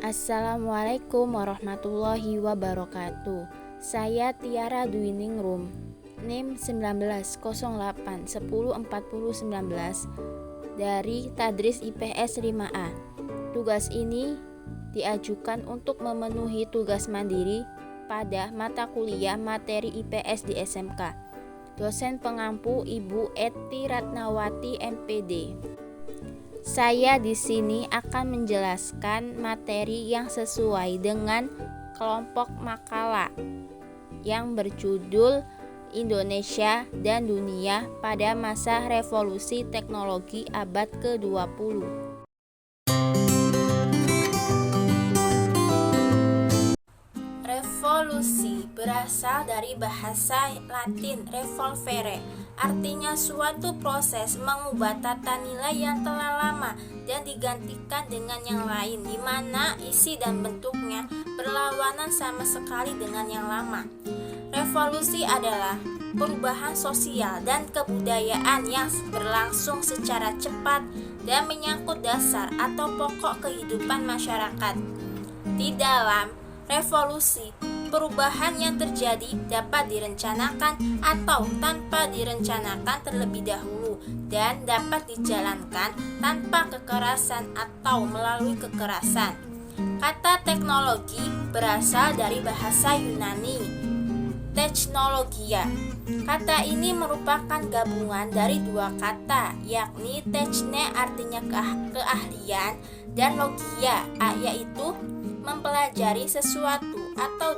Assalamualaikum warahmatullahi wabarakatuh. Saya Tiara Dwiningrum, NIM 1908104019 dari Tadris IPS 5A. Tugas ini diajukan untuk memenuhi tugas mandiri pada mata kuliah materi IPS di SMK. Dosen pengampu Ibu Eti Ratnawati MPD. Saya di sini akan menjelaskan materi yang sesuai dengan kelompok makalah yang berjudul Indonesia dan Dunia pada Masa Revolusi Teknologi Abad ke-20. Revolusi berasal dari bahasa Latin revolvere, artinya suatu proses mengubah tata nilai yang telah lama dan digantikan dengan yang lain, di mana isi dan bentuknya berlawanan sama sekali dengan yang lama. Revolusi adalah perubahan sosial dan kebudayaan yang berlangsung secara cepat dan menyangkut dasar atau pokok kehidupan masyarakat. Di dalam revolusi, perubahan yang terjadi dapat direncanakan atau tanpa direncanakan terlebih dahulu dan dapat dijalankan tanpa kekerasan atau melalui kekerasan. Kata teknologi berasal dari bahasa Yunani, technologia. Kata ini merupakan gabungan dari dua kata, yakni techne artinya keahlian dan logia yaitu mempelajari sesuatu atau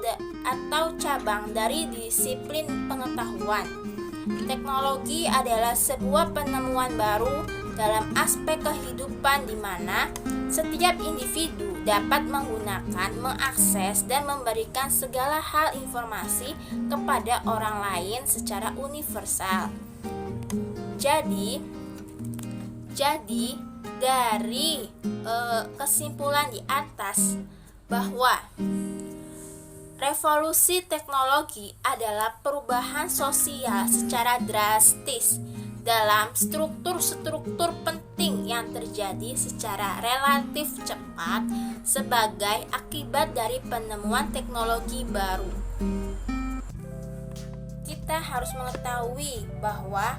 cabang dari disiplin pengetahuan. Teknologi adalah sebuah penemuan baru dalam aspek kehidupan di mana setiap individu dapat menggunakan, mengakses, dan memberikan segala hal informasi kepada orang lain secara universal. Jadi dari kesimpulan di atas bahwa revolusi teknologi adalah perubahan sosial secara drastis dalam struktur-struktur penting yang terjadi secara relatif cepat sebagai akibat dari penemuan teknologi baru. Kita harus mengetahui bahwa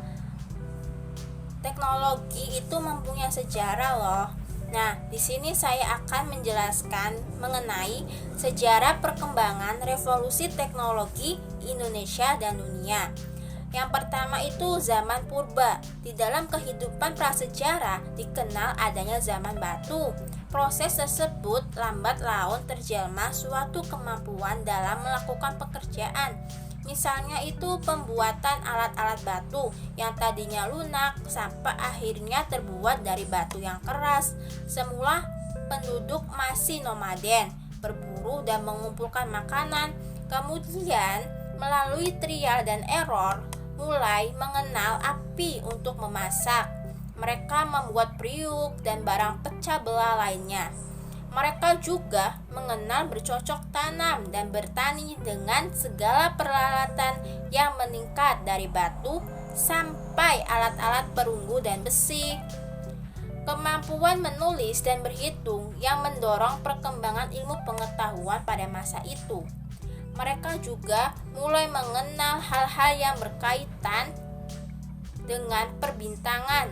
teknologi itu mempunyai sejarah loh. Nah, di sini saya akan menjelaskan mengenai sejarah perkembangan revolusi teknologi Indonesia dan dunia. Yang pertama itu zaman purba. Di dalam kehidupan prasejarah dikenal adanya zaman batu. Proses tersebut lambat laun terjelma suatu kemampuan dalam melakukan pekerjaan. Misalnya itu pembuatan alat-alat batu yang tadinya lunak sampai akhirnya terbuat dari batu yang keras. Semula penduduk masih nomaden, berburu dan mengumpulkan makanan. Kemudian melalui trial dan error mulai mengenal api untuk memasak. Mereka membuat periuk dan barang pecah belah lainnya. Mereka juga mengenal bercocok tanam dan bertani dengan segala peralatan yang meningkat dari batu sampai alat-alat perunggu dan besi. Kemampuan menulis dan berhitung yang mendorong perkembangan ilmu pengetahuan pada masa itu. Mereka juga mulai mengenal hal-hal yang berkaitan dengan perbintangan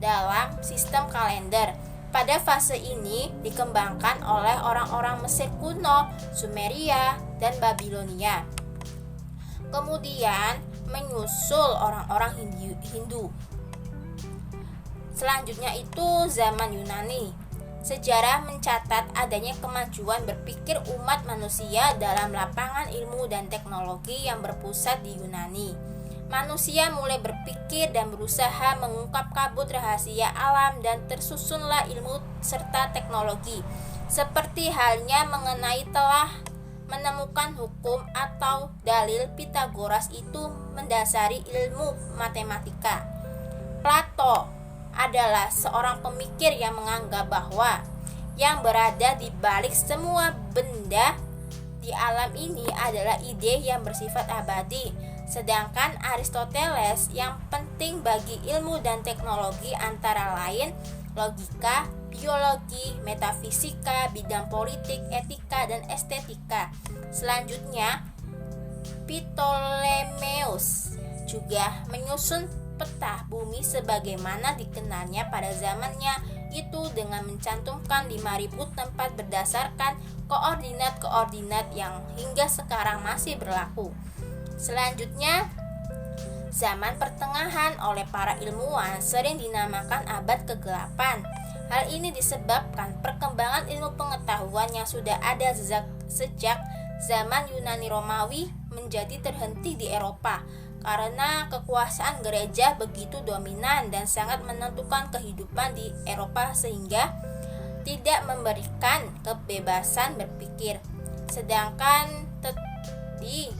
dalam sistem kalender. Pada fase ini dikembangkan oleh orang-orang Mesir kuno, Sumeria, dan Babilonia. Kemudian menyusul orang-orang Hindu. Selanjutnya itu zaman Yunani. Sejarah mencatat adanya kemajuan berpikir umat manusia dalam lapangan ilmu dan teknologi yang berpusat di Yunani. Manusia mulai berpikir dan berusaha mengungkap kabut rahasia alam dan tersusunlah ilmu serta teknologi. Seperti halnya mengenai telah menemukan hukum atau dalil Pitagoras itu mendasari ilmu matematika. Plato adalah seorang pemikir yang menganggap bahwa yang berada di balik semua benda di alam ini adalah ide yang bersifat abadi. Sedangkan Aristoteles yang penting bagi ilmu dan teknologi antara lain logika, biologi, metafisika, bidang politik, etika, dan estetika. Selanjutnya, Ptolemeus juga menyusun peta bumi sebagaimana dikenalnya pada zamannya itu dengan mencantumkan 5.000 tempat berdasarkan koordinat-koordinat yang hingga sekarang masih berlaku. Selanjutnya, zaman pertengahan oleh para ilmuwan sering dinamakan abad kegelapan. Hal ini disebabkan perkembangan ilmu pengetahuan yang sudah ada sejak zaman Yunani Romawi menjadi terhenti di Eropa karena kekuasaan gereja begitu dominan dan sangat menentukan kehidupan di Eropa sehingga tidak memberikan kebebasan berpikir. Sedangkan di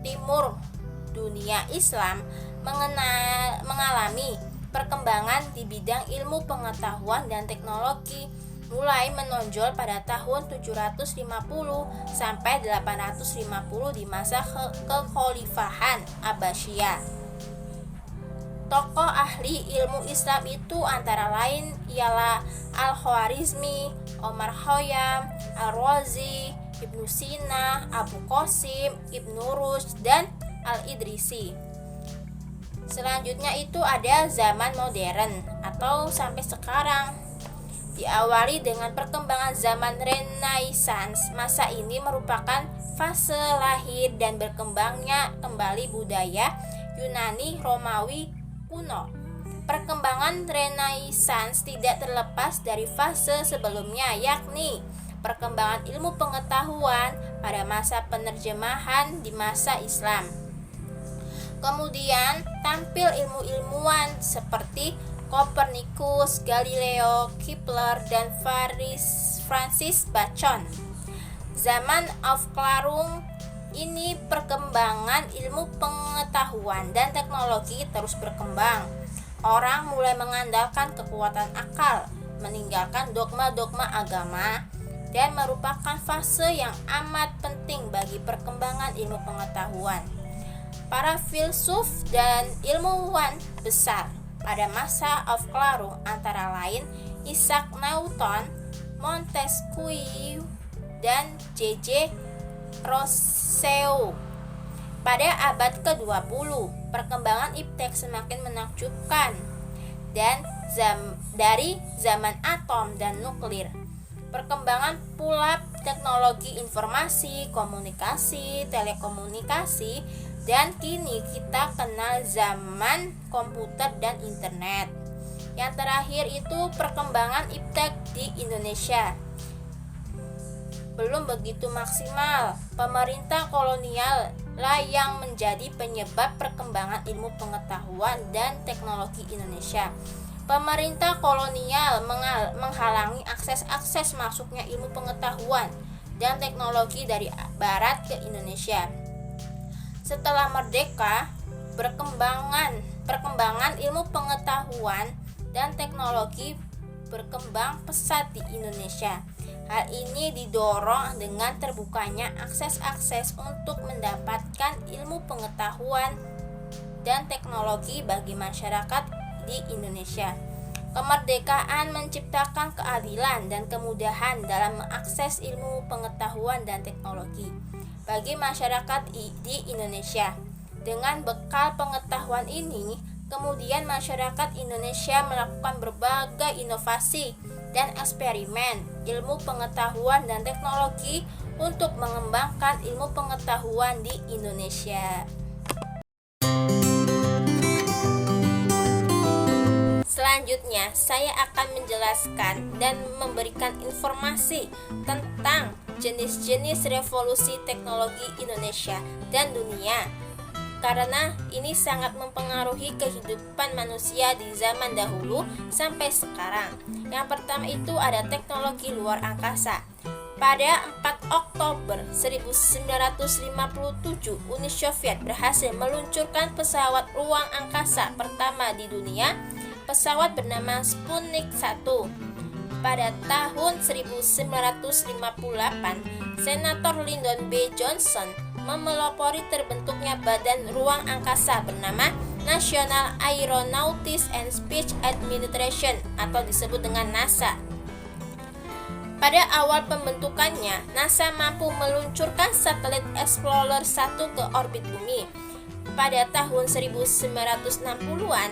timur dunia Islam mengalami perkembangan di bidang ilmu pengetahuan dan teknologi mulai menonjol pada tahun 750 sampai 850 di masa kekhalifahan Abbasiyah. Tokoh ahli ilmu Islam itu antara lain ialah Al-Khwarizmi, Omar Khayyam, Al-Razi, Ibnu Sina, Abu Qasim, Ibnu Rushd, dan Al-Idrisi. Selanjutnya itu ada zaman modern atau sampai sekarang. Diawali dengan perkembangan zaman Renaissance. Masa ini merupakan fase lahir dan berkembangnya kembali budaya Yunani Romawi kuno. Perkembangan Renaissance tidak terlepas dari fase sebelumnya, yakni perkembangan ilmu pengetahuan pada masa penerjemahan di masa Islam. Kemudian tampil ilmu-ilmuwan seperti Copernicus, Galileo, Kepler, dan Francis Bacon. Zaman Aufklärung ini perkembangan ilmu pengetahuan dan teknologi terus berkembang. Orang mulai mengandalkan kekuatan akal, meninggalkan dogma-dogma agama, dan merupakan fase yang amat penting bagi perkembangan ilmu pengetahuan. Para filsuf dan ilmuwan besar pada masa Aufklärung antara lain Isaac Newton, Montesquieu, dan J.J. Rousseau. Pada abad ke-20, perkembangan iptek semakin menakjubkan dan dari zaman atom dan nuklir. Perkembangan pula teknologi informasi, komunikasi, telekomunikasi, dan kini kita kenal zaman komputer dan internet. Yang terakhir itu perkembangan iptek di Indonesia belum begitu maksimal. Pemerintah kolonial lah yang menjadi penyebab perkembangan ilmu pengetahuan dan teknologi Indonesia. Pemerintah kolonial menghalangi akses masuknya ilmu pengetahuan dan teknologi dari barat ke Indonesia. Setelah merdeka, perkembangan ilmu pengetahuan dan teknologi berkembang pesat di Indonesia. Hal ini didorong dengan terbukanya akses untuk mendapatkan ilmu pengetahuan dan teknologi bagi masyarakat di Indonesia. Kemerdekaan menciptakan keadilan dan kemudahan dalam mengakses ilmu pengetahuan dan teknologi bagi masyarakat di Indonesia. Dengan bekal pengetahuan ini, kemudian masyarakat Indonesia melakukan berbagai inovasi dan eksperimen ilmu pengetahuan dan teknologi untuk mengembangkan ilmu pengetahuan di Indonesia. Selanjutnya, saya akan menjelaskan dan memberikan informasi tentang jenis-jenis revolusi teknologi Indonesia dan dunia, karena ini sangat mempengaruhi kehidupan manusia di zaman dahulu sampai sekarang. Yang pertama itu ada teknologi luar angkasa. Pada 4 Oktober 1957, Uni Soviet berhasil meluncurkan pesawat ruang angkasa pertama di dunia. Pesawat bernama Sputnik 1. Pada tahun 1958, Senator Lyndon B. Johnson memelopori terbentuknya badan ruang angkasa bernama National Aeronautics and Space Administration atau disebut dengan NASA. Pada awal pembentukannya, NASA mampu meluncurkan satelit Explorer 1 ke orbit bumi. Pada tahun 1960-an,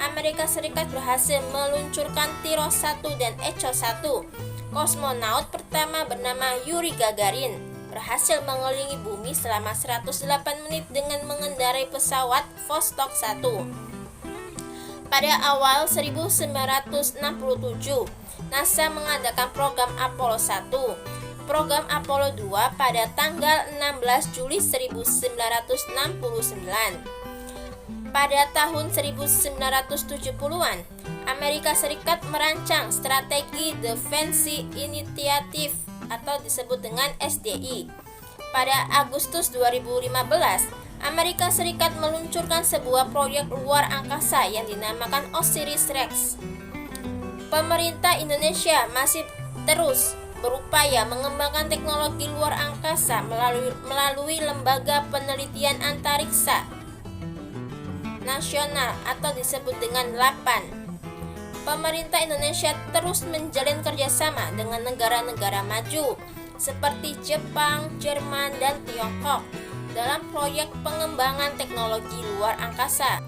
Amerika Serikat berhasil meluncurkan Tiro 1 dan Echo 1. Kosmonaut pertama bernama Yuri Gagarin berhasil mengelilingi bumi selama 108 menit dengan mengendarai pesawat Vostok 1. Pada awal 1967, NASA mengadakan program Apollo 1. Program Apollo 2 pada tanggal 16 Juli 1969. Pada tahun 1970-an, Amerika Serikat merancang strategi Defense Initiative atau disebut dengan SDI. Pada Agustus 2015, Amerika Serikat meluncurkan sebuah proyek luar angkasa yang dinamakan OSIRIS-REx. Pemerintah Indonesia masih terus berupaya mengembangkan teknologi luar angkasa melalui Lembaga Penelitian Antariksa Nasional atau disebut dengan LAPAN. Pemerintah Indonesia terus menjalin kerjasama dengan negara-negara maju seperti Jepang, Jerman, dan Tiongkok dalam proyek pengembangan teknologi luar angkasa.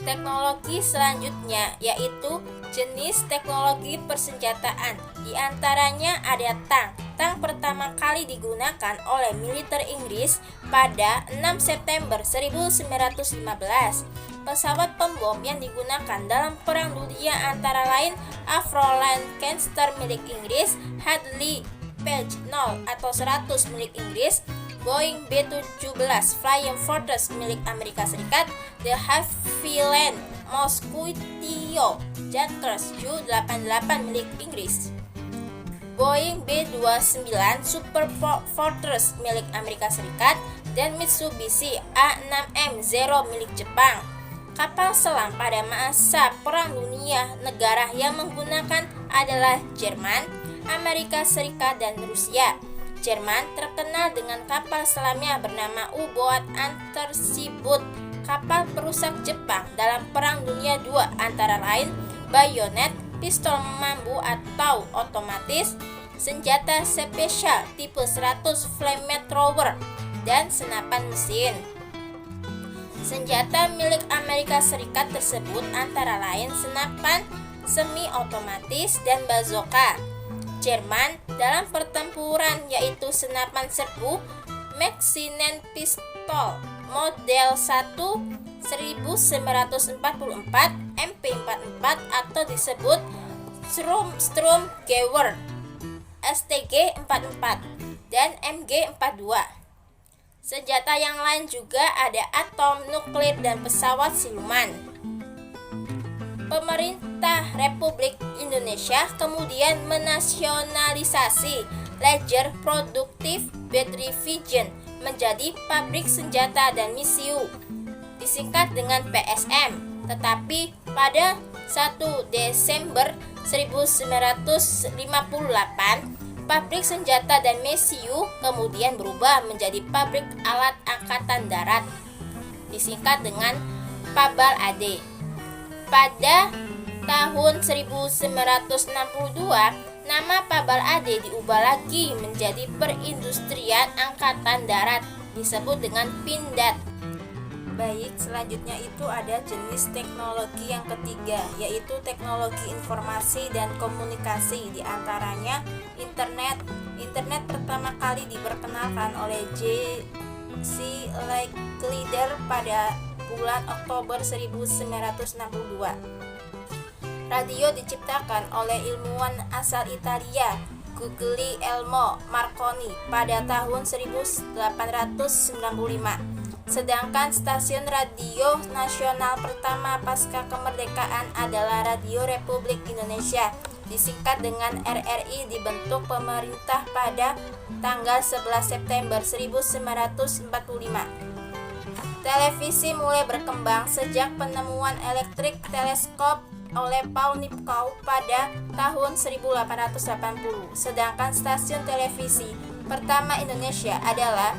Teknologi selanjutnya yaitu jenis teknologi persenjataan. Di antaranya ada tank. Tank pertama kali digunakan oleh militer Inggris pada 6 September 1915. Pesawat pembom yang digunakan dalam Perang Dunia antara lain Avro Lancaster milik Inggris, Hadley Page 0 atau 100 milik Inggris, Boeing B-17 Flying Fortress milik Amerika Serikat, de Havilland Mosquito Junkers Ju-88 milik Inggris, Boeing B-29 Super Fortress milik Amerika Serikat, dan Mitsubishi A-6M Zero milik Jepang. Kapal selam pada masa Perang Dunia negara yang menggunakan adalah Jerman, Amerika Serikat, dan Rusia. Jerman terkenal dengan kapal selamnya bernama U-Boat Unterseeboot. Kapal perusak Jepang dalam Perang Dunia II antara lain bayonet, pistol mambu atau otomatis, senjata spesial tipe 100 flamethrower, dan senapan mesin. Senjata milik Amerika Serikat tersebut antara lain senapan semi-otomatis dan bazooka. Jerman dalam pertempuran yaitu senapan serbu Maxinen Pistol model 1 1944 MP44 atau disebut Sturmgewehr STG-44 dan MG42. Senjata yang lain juga ada atom, nuklir, dan pesawat siluman. Pemerintah Republik Indonesia kemudian menasionalisasi Leger Productive Battery Vision menjadi Pabrik Senjata dan Misiu, disingkat dengan PSM. Tetapi pada 1 Desember 1958, Pabrik Senjata dan Misiu kemudian berubah menjadi Pabrik Alat Angkatan Darat, disingkat dengan Pabal AD. Pada tahun 1962, nama Pabal AD diubah lagi menjadi Perindustrian Angkatan Darat, disebut dengan Pindad. Baik, selanjutnya itu ada jenis teknologi yang ketiga, yaitu teknologi informasi dan komunikasi. Di antaranya internet. Internet pertama kali diperkenalkan oleh J.C. Licklider pada bulan Oktober 1962. Radio diciptakan oleh ilmuwan asal Italia, Guglielmo Marconi pada tahun 1895. Sedangkan stasiun radio nasional pertama pasca kemerdekaan adalah Radio Republik Indonesia, disingkat dengan RRI, dibentuk pemerintah pada tanggal 11 September 1945. Televisi mulai berkembang sejak penemuan elektrik teleskop oleh Paul Nipkow pada tahun 1880. Sedangkan stasiun televisi pertama Indonesia adalah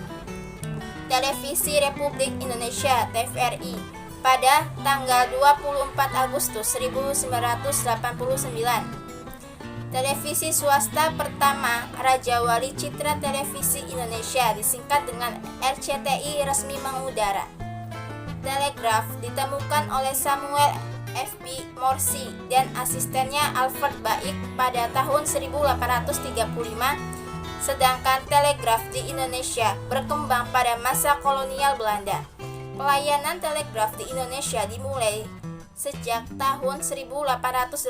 Televisi Republik Indonesia (TVRI) pada tanggal 24 Agustus 1989. Televisi swasta pertama Raja Wali Citra Televisi Indonesia, disingkat dengan RCTI, resmi mengudara. Telegraf ditemukan oleh Samuel F.B. Morse dan asistennya Alfred Baik pada tahun 1835, sedangkan telegraf di Indonesia berkembang pada masa kolonial Belanda. Pelayanan telegraf di Indonesia dimulai sejak tahun 1885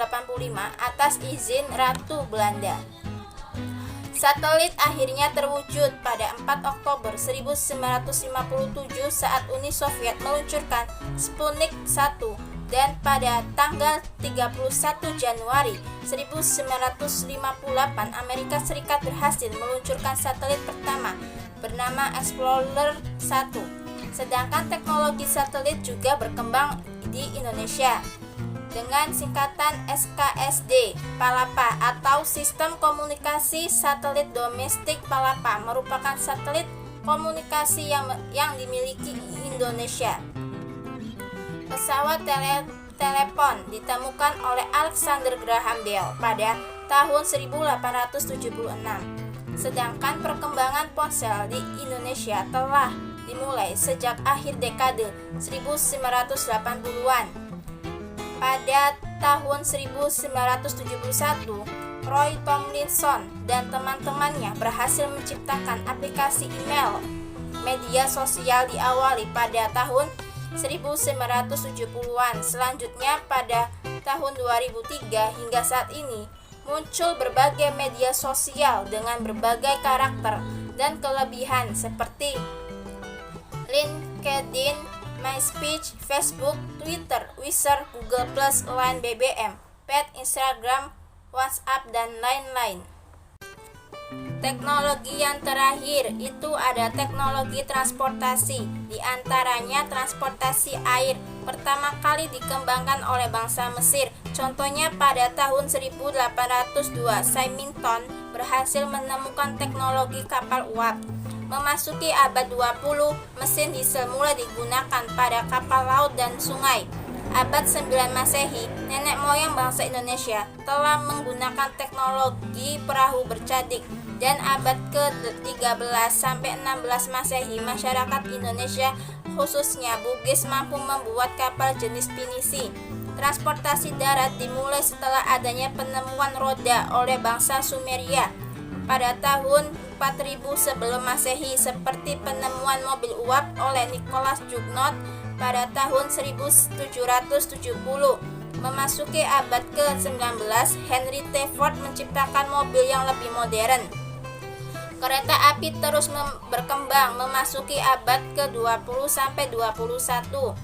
atas izin Ratu Belanda. Satelit akhirnya terwujud pada 4 Oktober 1957 saat Uni Soviet meluncurkan Sputnik 1 dan pada tanggal 31 Januari 1958 Amerika Serikat berhasil meluncurkan satelit pertama bernama Explorer 1. Sedangkan teknologi satelit juga berkembang di Indonesia dengan singkatan SKSD Palapa atau Sistem Komunikasi Satelit Domestik Palapa, merupakan satelit komunikasi yang dimiliki Indonesia. Pesawat telepon ditemukan oleh Alexander Graham Bell pada tahun 1876. Sedangkan perkembangan ponsel di Indonesia telah dimulai sejak akhir dekade 1980-an. Pada tahun 1971, Roy Tomlinson dan teman-temannya berhasil menciptakan aplikasi email. Media sosial diawali pada tahun 1970-an. Selanjutnya pada tahun 2003 hingga saat ini muncul berbagai media sosial dengan berbagai karakter dan kelebihan seperti LinkedIn, MySpace, Facebook, Twitter, Whisper, Google+, Line BBM, Pet, Instagram, WhatsApp, dan lain-lain. Teknologi yang terakhir itu ada teknologi transportasi, di antaranya transportasi air pertama kali dikembangkan oleh bangsa Mesir. Contohnya pada tahun 1802 Symington berhasil menemukan teknologi kapal uap. Memasuki abad 20, mesin diesel mulai digunakan pada kapal laut dan sungai. Abad 9 Masehi, nenek moyang bangsa Indonesia telah menggunakan teknologi perahu bercadik. Dan abad ke-13 sampai 16 Masehi, masyarakat Indonesia khususnya Bugis mampu membuat kapal jenis pinisi. Transportasi darat dimulai setelah adanya penemuan roda oleh bangsa Sumeria pada tahun 4000 sebelum Masehi, seperti penemuan mobil uap oleh Nicholas Jugnot pada tahun 1770. Memasuki abad ke-19, Henry T. Ford menciptakan mobil yang lebih modern. Kereta api terus berkembang memasuki abad ke-20 sampai 21.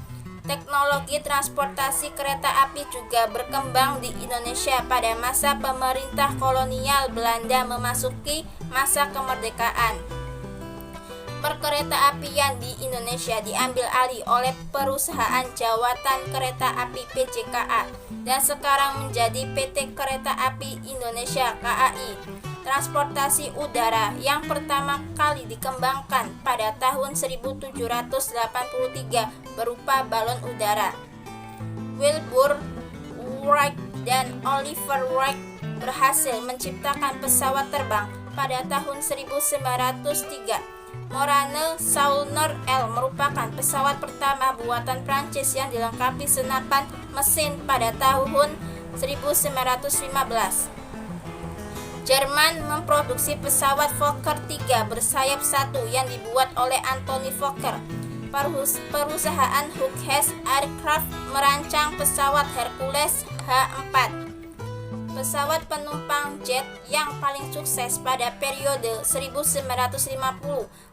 Teknologi transportasi kereta api juga berkembang di Indonesia pada masa pemerintah kolonial Belanda memasuki masa kemerdekaan. Perkereta-apian di Indonesia diambil alih oleh perusahaan Jawatan Kereta Api PJKA dan sekarang menjadi PT Kereta Api Indonesia KAI. Transportasi udara yang pertama kali dikembangkan pada tahun 1783 berupa balon udara. Wilbur Wright dan Oliver Wright berhasil menciptakan pesawat terbang pada tahun 1903. Morane Saulner L merupakan pesawat pertama buatan Prancis yang dilengkapi senapan mesin pada tahun 1915. Jerman memproduksi pesawat Fokker 3 bersayap 1 yang dibuat oleh Anthony Fokker. Perusahaan Hughes Aircraft merancang pesawat Hercules H4. Pesawat penumpang jet yang paling sukses pada periode 1950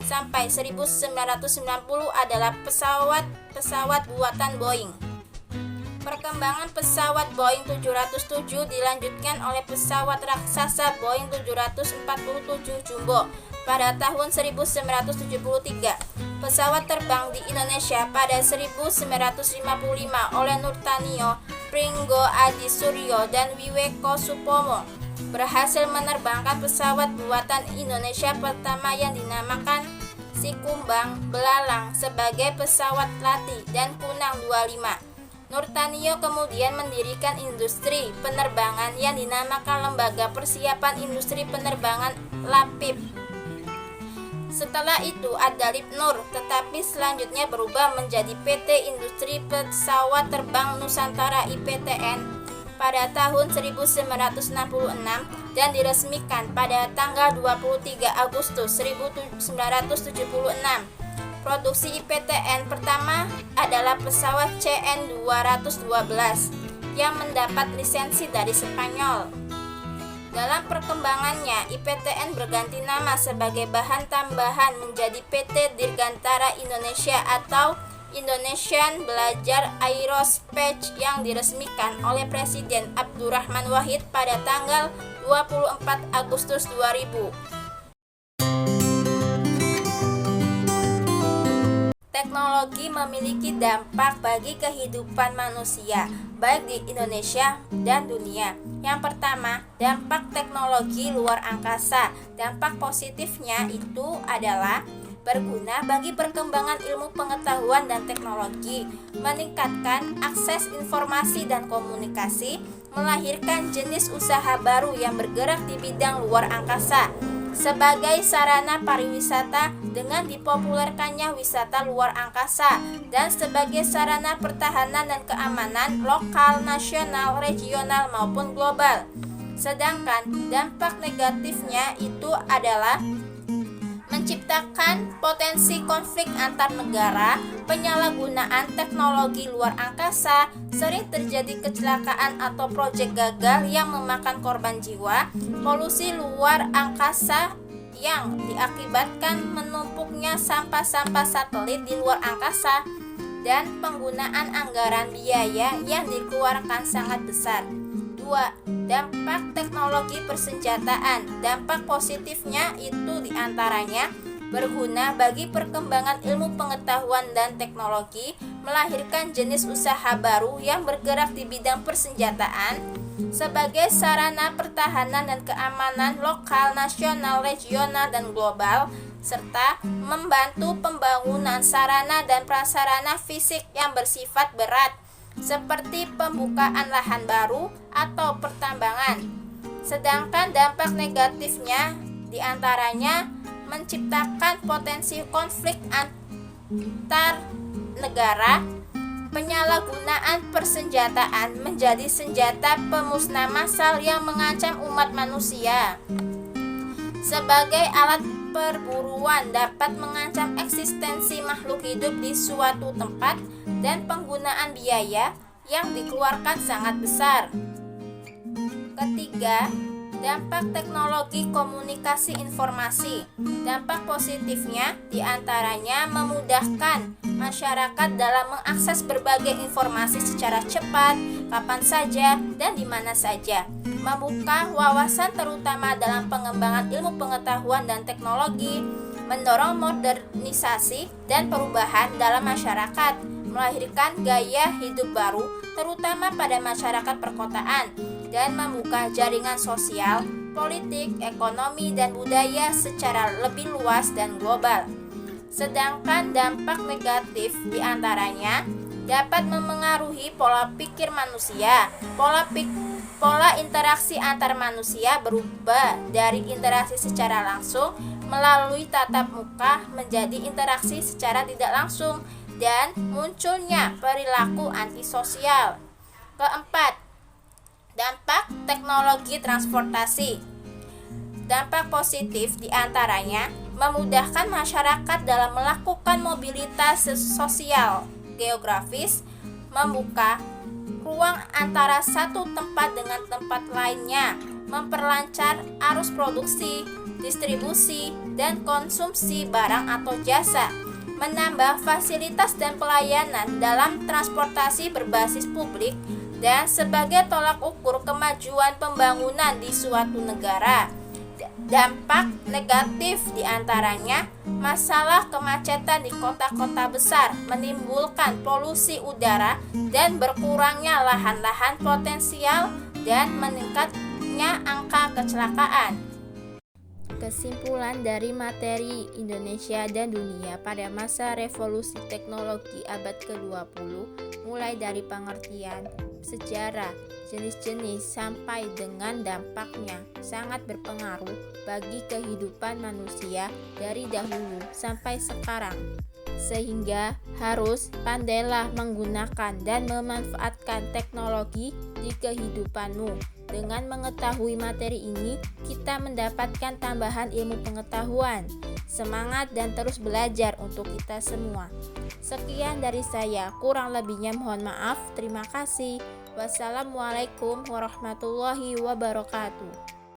sampai 1990 adalah pesawat buatan Boeing. Perkembangan pesawat Boeing 707 dilanjutkan oleh pesawat raksasa Boeing 747 Jumbo pada tahun 1973. Pesawat terbang di Indonesia pada 1955 oleh Nurtanio, Pringgo Adi Suryo, dan Wiweko Supomo berhasil menerbangkan pesawat buatan Indonesia pertama yang dinamakan Sikumbang Belalang sebagai pesawat latih dan Kunang 25. Nurtanio kemudian mendirikan industri penerbangan yang dinamakan Lembaga Persiapan Industri Penerbangan LAPIP. Setelah itu Adalib Nur, tetapi selanjutnya berubah menjadi PT Industri Pesawat Terbang Nusantara (IPTN) pada tahun 1966 dan diresmikan pada tanggal 23 Agustus 1976. Produksi IPTN pertama adalah pesawat CN-212 yang mendapat lisensi dari Spanyol. Dalam perkembangannya, IPTN berganti nama sebagai bahan tambahan menjadi PT Dirgantara Indonesia atau Indonesian Belajar Aerospace yang diresmikan oleh Presiden Abdurrahman Wahid pada tanggal 24 Agustus 2000. Teknologi memiliki dampak bagi kehidupan manusia, baik di Indonesia dan dunia. Yang pertama, dampak teknologi luar angkasa. Dampak positifnya itu adalah berguna bagi perkembangan ilmu pengetahuan dan teknologi, meningkatkan akses informasi dan komunikasi, melahirkan jenis usaha baru yang bergerak di bidang luar angkasa. Sebagai sarana pariwisata dengan dipopulerkannya wisata luar angkasa, dan sebagai sarana pertahanan dan keamanan lokal, nasional, regional maupun global. Sedangkan dampak negatifnya itu adalah menciptakan potensi konflik antar negara, penyalahgunaan teknologi luar angkasa, sering terjadi kecelakaan atau proyek gagal yang memakan korban jiwa, polusi luar angkasa yang diakibatkan menumpuknya sampah-sampah satelit di luar angkasa, dan penggunaan anggaran biaya yang dikeluarkan sangat besar. 2. Dampak teknologi persenjataan. Dampak positifnya itu diantaranya berguna bagi perkembangan ilmu pengetahuan dan teknologi, melahirkan jenis usaha baru yang bergerak di bidang persenjataan, sebagai sarana pertahanan dan keamanan lokal, nasional, regional, dan global, serta membantu pembangunan sarana dan prasarana fisik yang bersifat berat, seperti pembukaan lahan baru atau pertambangan. Sedangkan dampak negatifnya diantaranya menciptakan potensi konflik antar negara, penyalahgunaan persenjataan menjadi senjata pemusnah massal yang mengancam umat manusia. Sebagai alat perburuan dapat mengancam eksistensi makhluk hidup di suatu tempat, dan penggunaan biaya yang dikeluarkan sangat besar. Ketiga, dampak teknologi komunikasi informasi. Dampak positifnya diantaranya memudahkan masyarakat dalam mengakses berbagai informasi secara cepat, kapan saja, dan di mana saja. Membuka wawasan terutama dalam pengembangan ilmu pengetahuan dan teknologi, mendorong modernisasi dan perubahan dalam masyarakat, melahirkan gaya hidup baru terutama pada masyarakat perkotaan, dan membuka jaringan sosial, politik, ekonomi, dan budaya secara lebih luas dan global. Sedangkan dampak negatif diantaranya dapat memengaruhi pola pikir manusia. Pola interaksi antar manusia berubah dari interaksi secara langsung melalui tatap muka menjadi interaksi secara tidak langsung, dan munculnya perilaku antisosial. Keempat, dampak teknologi transportasi. Dampak positif diantaranya memudahkan masyarakat dalam melakukan mobilitas sosial geografis, membuka ruang antara satu tempat dengan tempat lainnya, memperlancar arus produksi, distribusi, dan konsumsi barang atau jasa, menambah fasilitas dan pelayanan dalam transportasi berbasis publik, dan sebagai tolak ukur kemajuan pembangunan di suatu negara. Dampak negatif diantaranya masalah kemacetan di kota-kota besar, menimbulkan polusi udara dan berkurangnya lahan-lahan potensial, dan meningkatnya angka kecelakaan. Kesimpulan dari materi Indonesia dan dunia pada masa revolusi teknologi abad ke-20 mulai dari pengertian sejarah, jenis-jenis sampai dengan dampaknya sangat berpengaruh bagi kehidupan manusia dari dahulu sampai sekarang. Sehingga harus pandailah menggunakan dan memanfaatkan teknologi di kehidupanmu. Dengan mengetahui materi ini, kita mendapatkan tambahan ilmu pengetahuan, semangat dan terus belajar untuk kita semua. Sekian dari saya, kurang lebihnya mohon maaf. Terima kasih. Wassalamualaikum warahmatullahi wabarakatuh.